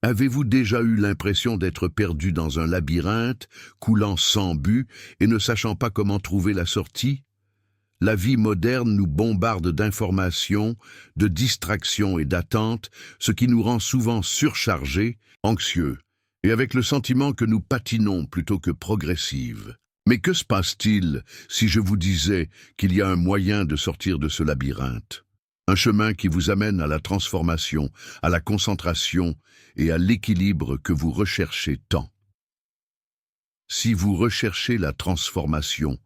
Avez-vous déjà eu l'impression d'être perdu dans un labyrinthe, coulant sans but et ne sachant pas comment trouver la sortie? La vie moderne nous bombarde d'informations, de distractions et d'attentes, ce qui nous rend souvent surchargés, anxieux, et avec le sentiment que nous patinons plutôt que progressives. Mais que se passe-t-il si je vous disais qu'il y a un moyen de sortir de ce labyrinthe? Un chemin qui vous amène à la transformation, à la concentration et à l'équilibre que vous recherchez tant. Si vous recherchez la transformation,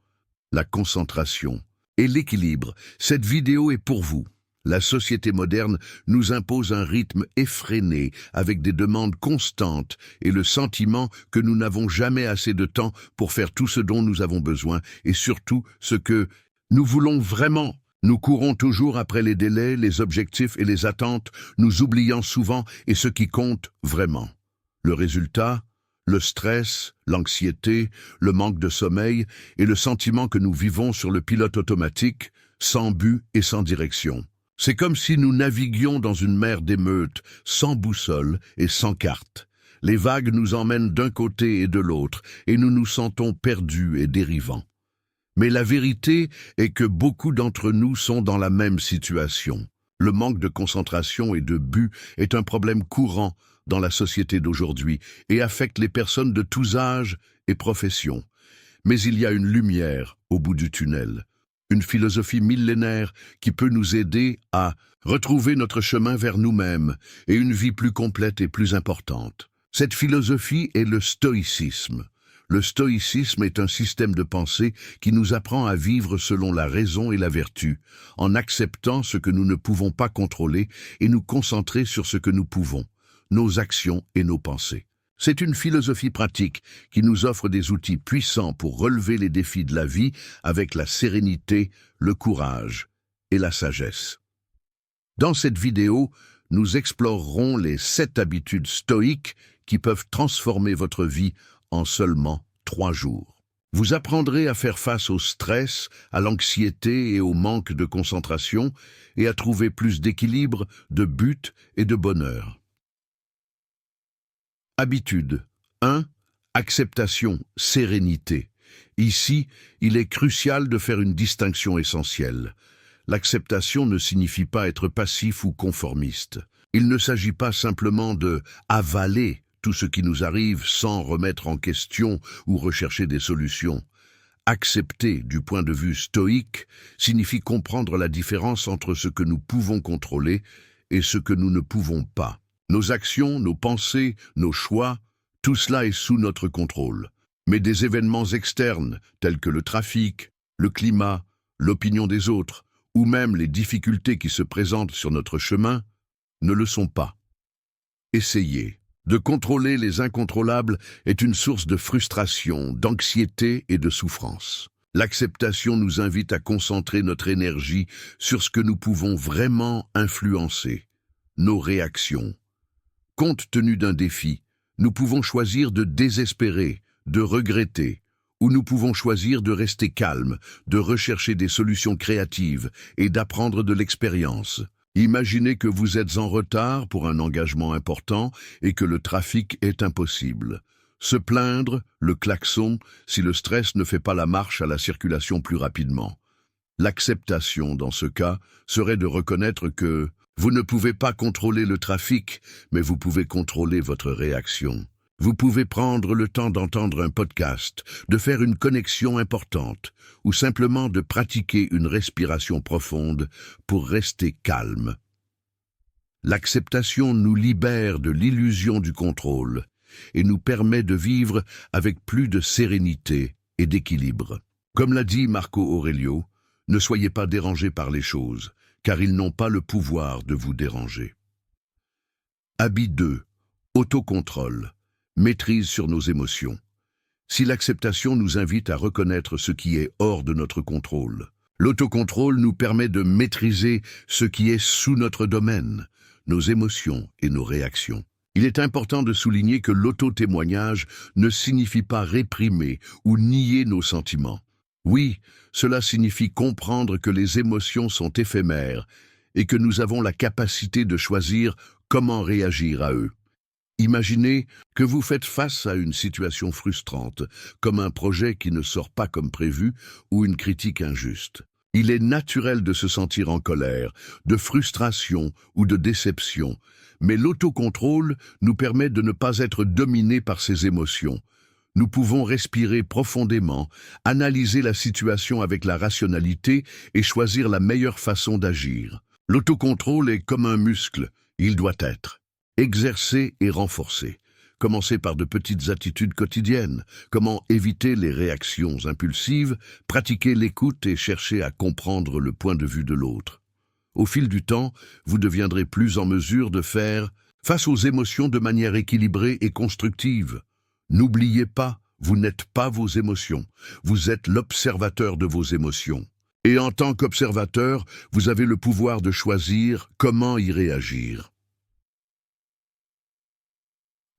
la concentration et l'équilibre, cette vidéo est pour vous. La société moderne nous impose un rythme effréné, avec des demandes constantes et le sentiment que nous n'avons jamais assez de temps pour faire tout ce dont nous avons besoin et surtout ce que nous voulons vraiment. Nous courons toujours après les délais, les objectifs et les attentes, nous oubliant souvent et ce qui compte vraiment. Le résultat? Le stress, l'anxiété, le manque de sommeil et le sentiment que nous vivons sur le pilote automatique, sans but et sans direction. C'est comme si nous naviguions dans une mer d'émeutes, sans boussole et sans carte. Les vagues nous emmènent d'un côté et de l'autre, et nous nous sentons perdus et dérivants. Mais la vérité est que beaucoup d'entre nous sont dans la même situation. Le manque de concentration et de but est un problème courant dans la société d'aujourd'hui et affecte les personnes de tous âges et professions. Mais il y a une lumière au bout du tunnel, une philosophie millénaire qui peut nous aider à retrouver notre chemin vers nous-mêmes et une vie plus complète et plus importante. Cette philosophie est le stoïcisme. Le stoïcisme est un système de pensée qui nous apprend à vivre selon la raison et la vertu, en acceptant ce que nous ne pouvons pas contrôler et nous concentrer sur ce que nous pouvons, nos actions et nos pensées. C'est une philosophie pratique qui nous offre des outils puissants pour relever les défis de la vie avec la sérénité, le courage et la sagesse. Dans cette vidéo, nous explorerons les 7 habitudes stoïques qui peuvent transformer votre vie en seulement 3 jours. Vous apprendrez à faire face au stress, à l'anxiété et au manque de concentration et à trouver plus d'équilibre, de but et de bonheur. Habitude 1. Acceptation, sérénité. Ici, il est crucial de faire une distinction essentielle. L'acceptation ne signifie pas être passif ou conformiste. Il ne s'agit pas simplement de avaler tout ce qui nous arrive sans remettre en question ou rechercher des solutions. Accepter, du point de vue stoïque, signifie comprendre la différence entre ce que nous pouvons contrôler et ce que nous ne pouvons pas. Nos actions, nos pensées, nos choix, tout cela est sous notre contrôle. Mais des événements externes, tels que le trafic, le climat, l'opinion des autres, ou même les difficultés qui se présentent sur notre chemin, ne le sont pas. Essayez. De contrôler les incontrôlables est une source de frustration, d'anxiété et de souffrance. L'acceptation nous invite à concentrer notre énergie sur ce que nous pouvons vraiment influencer, nos réactions. Compte tenu d'un défi, nous pouvons choisir de désespérer, de regretter, ou nous pouvons choisir de rester calmes, de rechercher des solutions créatives et d'apprendre de l'expérience. Imaginez que vous êtes en retard pour un engagement important et que le trafic est impossible. Se plaindre, le klaxon, si le stress ne fait pas la marche à la circulation plus rapidement. L'acceptation, dans ce cas, serait de reconnaître que vous ne pouvez pas contrôler le trafic, mais vous pouvez contrôler votre réaction. Vous pouvez prendre le temps d'entendre un podcast, de faire une connexion importante, ou simplement de pratiquer une respiration profonde pour rester calme. L'acceptation nous libère de l'illusion du contrôle et nous permet de vivre avec plus de sérénité et d'équilibre. Comme l'a dit Marco Aurelio, ne soyez pas dérangés par les choses, car ils n'ont pas le pouvoir de vous déranger. Habit 2. Autocontrôle. Maîtrise sur nos émotions. Si l'acceptation nous invite à reconnaître ce qui est hors de notre contrôle, l'autocontrôle nous permet de maîtriser ce qui est sous notre domaine, nos émotions et nos réactions. Il est important de souligner que l'auto-témoignage ne signifie pas réprimer ou nier nos sentiments. Oui, cela signifie comprendre que les émotions sont éphémères et que nous avons la capacité de choisir comment réagir à eux. Imaginez que vous faites face à une situation frustrante, comme un projet qui ne sort pas comme prévu ou une critique injuste. Il est naturel de se sentir en colère, de frustration ou de déception, mais l'autocontrôle nous permet de ne pas être dominés par ces émotions. Nous pouvons respirer profondément, analyser la situation avec la rationalité et choisir la meilleure façon d'agir. L'autocontrôle est comme un muscle, il doit être exercé et renforcé. Commencez par de petites attitudes quotidiennes. Comment éviter les réactions impulsives, pratiquer l'écoute et chercher à comprendre le point de vue de l'autre. Au fil du temps, vous deviendrez plus en mesure de faire face aux émotions de manière équilibrée et constructive. N'oubliez pas, vous n'êtes pas vos émotions. Vous êtes l'observateur de vos émotions. Et en tant qu'observateur, vous avez le pouvoir de choisir comment y réagir.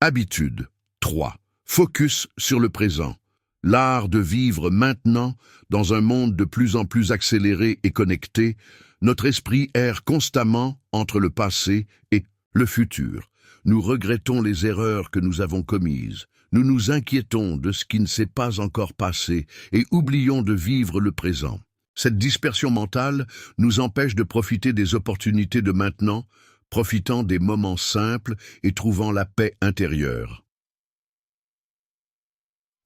Habitude 3. Focus sur le présent. L'art de vivre maintenant, dans un monde de plus en plus accéléré et connecté, notre esprit erre constamment entre le passé et le futur. Nous regrettons les erreurs que nous avons commises. Nous nous inquiétons de ce qui ne s'est pas encore passé et oublions de vivre le présent. Cette dispersion mentale nous empêche de profiter des opportunités de maintenant, profitant des moments simples et trouvant la paix intérieure.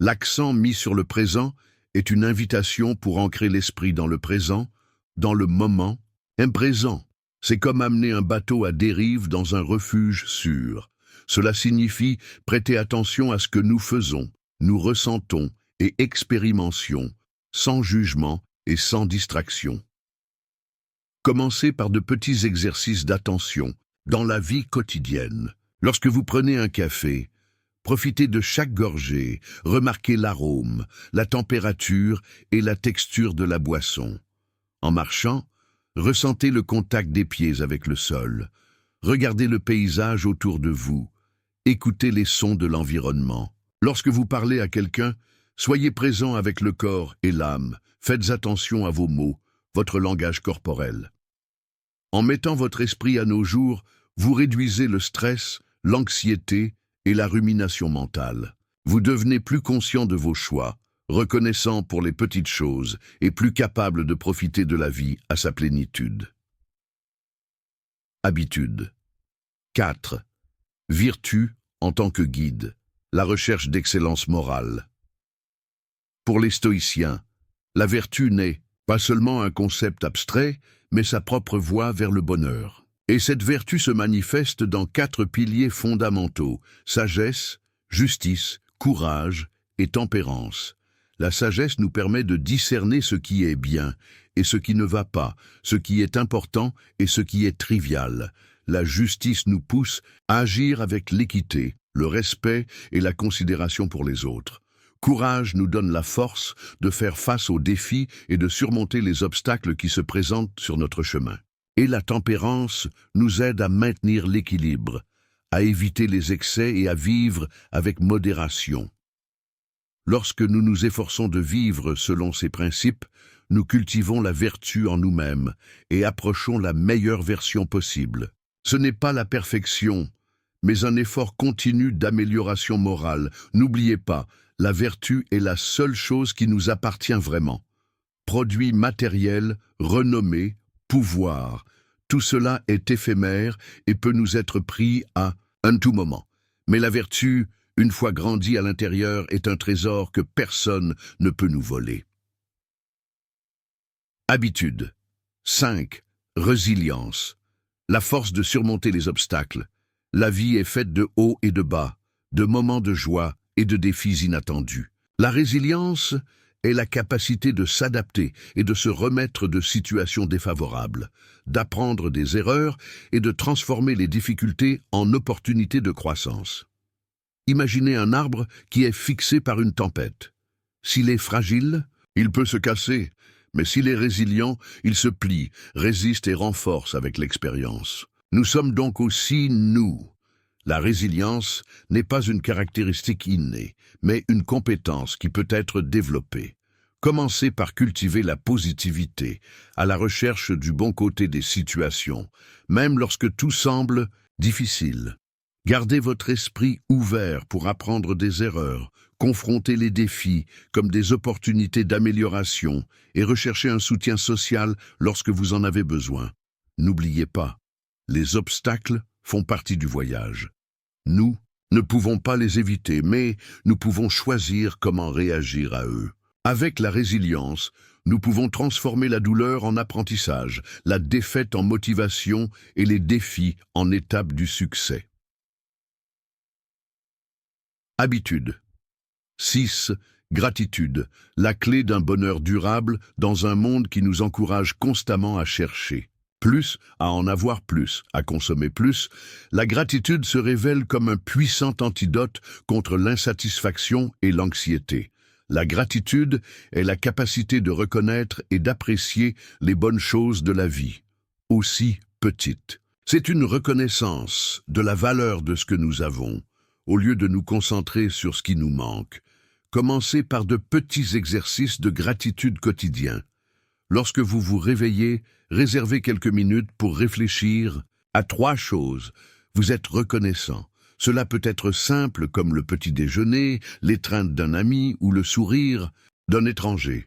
L'accent mis sur le présent est une invitation pour ancrer l'esprit dans le présent, dans le moment présent. C'est comme amener un bateau à dérive dans un refuge sûr. Cela signifie prêter attention à ce que nous faisons, nous ressentons et expérimentions, sans jugement et sans distraction. Commencez par de petits exercices d'attention dans la vie quotidienne. Lorsque vous prenez un café, profitez de chaque gorgée, remarquez l'arôme, la température et la texture de la boisson. En marchant, ressentez le contact des pieds avec le sol. Regardez le paysage autour de vous. Écoutez les sons de l'environnement. Lorsque vous parlez à quelqu'un, soyez présent avec le corps et l'âme. Faites attention à vos mots, votre langage corporel. En mettant votre esprit à nos jours, vous réduisez le stress, l'anxiété et la rumination mentale. Vous devenez plus conscient de vos choix, reconnaissant pour les petites choses et plus capable de profiter de la vie à sa plénitude. Habitude 4. Vertu en tant que guide, la recherche d'excellence morale. Pour les stoïciens, la vertu n'est pas seulement un concept abstrait, mais sa propre voie vers le bonheur. Et cette vertu se manifeste dans 4 piliers fondamentaux: sagesse, justice, courage et tempérance. La sagesse nous permet de discerner ce qui est bien et ce qui ne va pas, ce qui est important et ce qui est trivial. La justice nous pousse à agir avec l'équité, le respect et la considération pour les autres. Courage nous donne la force de faire face aux défis et de surmonter les obstacles qui se présentent sur notre chemin. Et la tempérance nous aide à maintenir l'équilibre, à éviter les excès et à vivre avec modération. Lorsque nous nous efforçons de vivre selon ces principes, nous cultivons la vertu en nous-mêmes et approchons la meilleure version possible. Ce n'est pas la perfection, mais un effort continu d'amélioration morale. N'oubliez pas, la vertu est la seule chose qui nous appartient vraiment. Produit matériel, renommée, pouvoir, tout cela est éphémère et peut nous être pris à un tout moment. Mais la vertu, une fois grandie à l'intérieur, est un trésor que personne ne peut nous voler. Habitude 5. Résilience. La force de surmonter les obstacles. La vie est faite de hauts et de bas, de moments de joie et de défis inattendus. La résilience est la capacité de s'adapter et de se remettre de situations défavorables, d'apprendre des erreurs et de transformer les difficultés en opportunités de croissance. Imaginez un arbre qui est fixé par une tempête. S'il est fragile, il peut se casser, mais s'il est résilient, il se plie, résiste et renforce avec l'expérience. Nous sommes donc aussi nous. La résilience n'est pas une caractéristique innée, mais une compétence qui peut être développée. Commencez par cultiver la positivité, à la recherche du bon côté des situations, même lorsque tout semble difficile. Gardez votre esprit ouvert pour apprendre des erreurs, confronter les défis comme des opportunités d'amélioration et rechercher un soutien social lorsque vous en avez besoin. N'oubliez pas, les obstacles font partie du voyage. Nous ne pouvons pas les éviter, mais nous pouvons choisir comment réagir à eux. Avec la résilience, nous pouvons transformer la douleur en apprentissage, la défaite en motivation et les défis en étapes du succès. Habitude. 6. Gratitude, la clé d'un bonheur durable dans un monde qui nous encourage constamment à chercher plus, à en avoir plus, à consommer plus. La gratitude se révèle comme un puissant antidote contre l'insatisfaction et l'anxiété. La gratitude est la capacité de reconnaître et d'apprécier les bonnes choses de la vie, aussi petites. C'est une reconnaissance de la valeur de ce que nous avons, au lieu de nous concentrer sur ce qui nous manque. Commencez par de petits exercices de gratitude quotidiens. Lorsque vous vous réveillez, réservez quelques minutes pour réfléchir à 3 choses. Vous êtes reconnaissant. Cela peut être simple comme le petit déjeuner, l'étreinte d'un ami ou le sourire d'un étranger.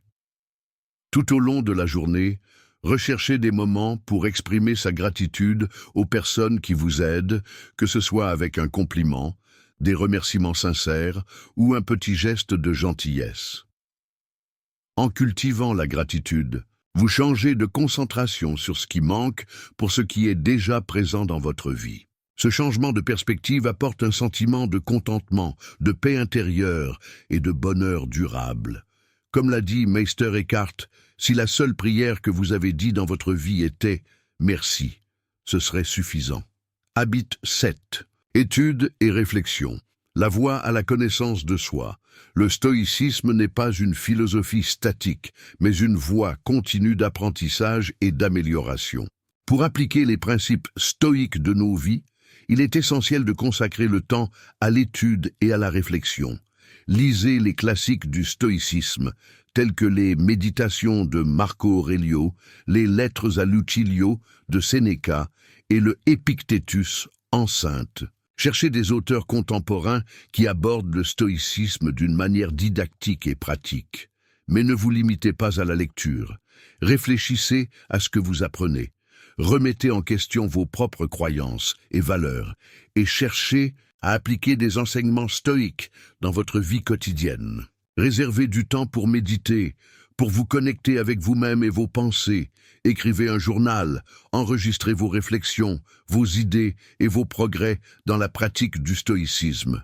Tout au long de la journée, recherchez des moments pour exprimer sa gratitude aux personnes qui vous aident, que ce soit avec un compliment, des remerciements sincères ou un petit geste de gentillesse. En cultivant la gratitude, vous changez de concentration sur ce qui manque pour ce qui est déjà présent dans votre vie. Ce changement de perspective apporte un sentiment de contentement, de paix intérieure et de bonheur durable. Comme l'a dit Meister Eckhart, si la seule prière que vous avez dit dans votre vie était « merci », ce serait suffisant. Habit 7. Étude et réflexion. La voie à la connaissance de soi. Le stoïcisme n'est pas une philosophie statique, mais une voie continue d'apprentissage et d'amélioration. Pour appliquer les principes stoïques de nos vies, il est essentiel de consacrer le temps à l'étude et à la réflexion. Lisez les classiques du stoïcisme, tels que les Méditations de Marco Aurelio, les Lettres à Lucilio de Sénéca et le Épictétus enceinte. Cherchez des auteurs contemporains qui abordent le stoïcisme d'une manière didactique et pratique. Mais ne vous limitez pas à la lecture. Réfléchissez à ce que vous apprenez. Remettez en question vos propres croyances et valeurs et cherchez à appliquer des enseignements stoïques dans votre vie quotidienne. Réservez du temps pour méditer, pour vous connecter avec vous-même et vos pensées. Écrivez un journal, enregistrez vos réflexions, vos idées et vos progrès dans la pratique du stoïcisme.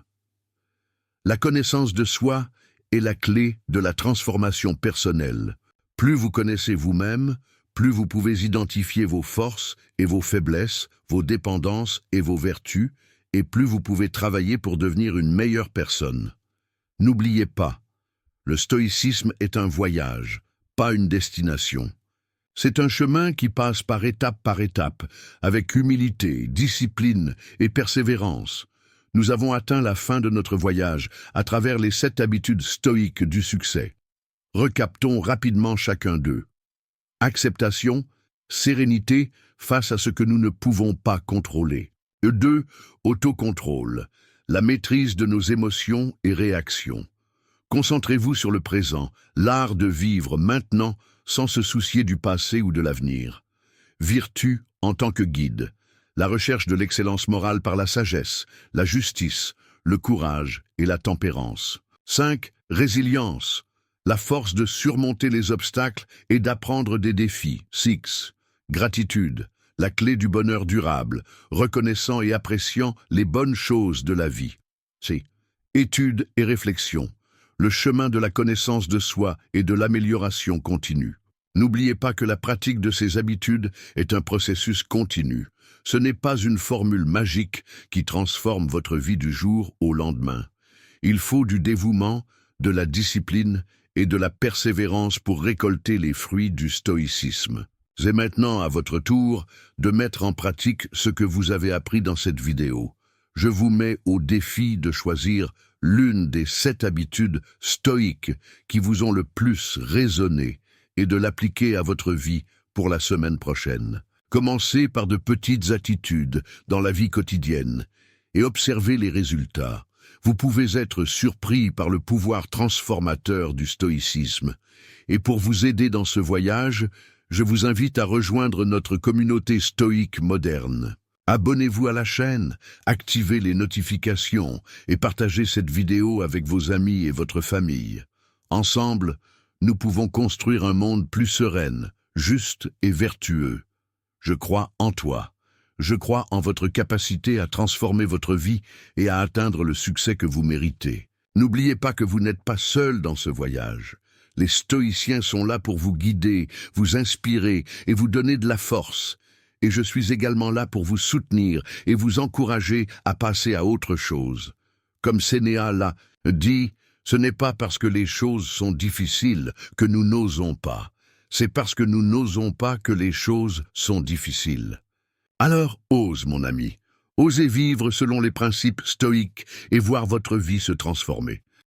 La connaissance de soi est la clé de la transformation personnelle. Plus vous connaissez vous-même, plus vous pouvez identifier vos forces et vos faiblesses, vos dépendances et vos vertus, et plus vous pouvez travailler pour devenir une meilleure personne. N'oubliez pas, le stoïcisme est un voyage, pas une destination. C'est un chemin qui passe par étape, avec humilité, discipline et persévérance. Nous avons atteint la fin de notre voyage à travers les 7 habitudes stoïques du succès. Recaptons rapidement chacun d'eux. Acceptation, sérénité face à ce que nous ne pouvons pas contrôler. 2. Autocontrôle, la maîtrise de nos émotions et réactions. Concentrez-vous sur le présent, l'art de vivre maintenant sans se soucier du passé ou de l'avenir. Vertu en tant que guide, la recherche de l'excellence morale par la sagesse, la justice, le courage et la tempérance. 5. Résilience, la force de surmonter les obstacles et d'apprendre des défis. 6. Gratitude, la clé du bonheur durable, reconnaissant et appréciant les bonnes choses de la vie. 7. Étude et réflexion, le chemin de la connaissance de soi et de l'amélioration continue. N'oubliez pas que la pratique de ces habitudes est un processus continu. Ce n'est pas une formule magique qui transforme votre vie du jour au lendemain. Il faut du dévouement, de la discipline et de la persévérance pour récolter les fruits du stoïcisme. C'est maintenant à votre tour de mettre en pratique ce que vous avez appris dans cette vidéo. Je vous mets au défi de choisir l'une des 7 habitudes stoïques qui vous ont le plus résonné et de l'appliquer à votre vie pour la semaine prochaine. Commencez par de petites attitudes dans la vie quotidienne et observez les résultats. Vous pouvez être surpris par le pouvoir transformateur du stoïcisme. Et pour vous aider dans ce voyage, je vous invite à rejoindre notre communauté stoïque moderne. Abonnez-vous à la chaîne, activez les notifications et partagez cette vidéo avec vos amis et votre famille. Ensemble, nous pouvons construire un monde plus serein, juste et vertueux. Je crois en toi. Je crois en votre capacité à transformer votre vie et à atteindre le succès que vous méritez. N'oubliez pas que vous n'êtes pas seul dans ce voyage. Les stoïciens sont là pour vous guider, vous inspirer et vous donner de la force. Et je suis également là pour vous soutenir et vous encourager à passer à autre chose. Comme Sénéa l'a dit, ce n'est pas parce que les choses sont difficiles que nous n'osons pas. C'est parce que nous n'osons pas que les choses sont difficiles. Alors ose, mon ami. Osez vivre selon les principes stoïques et voir votre vie se transformer.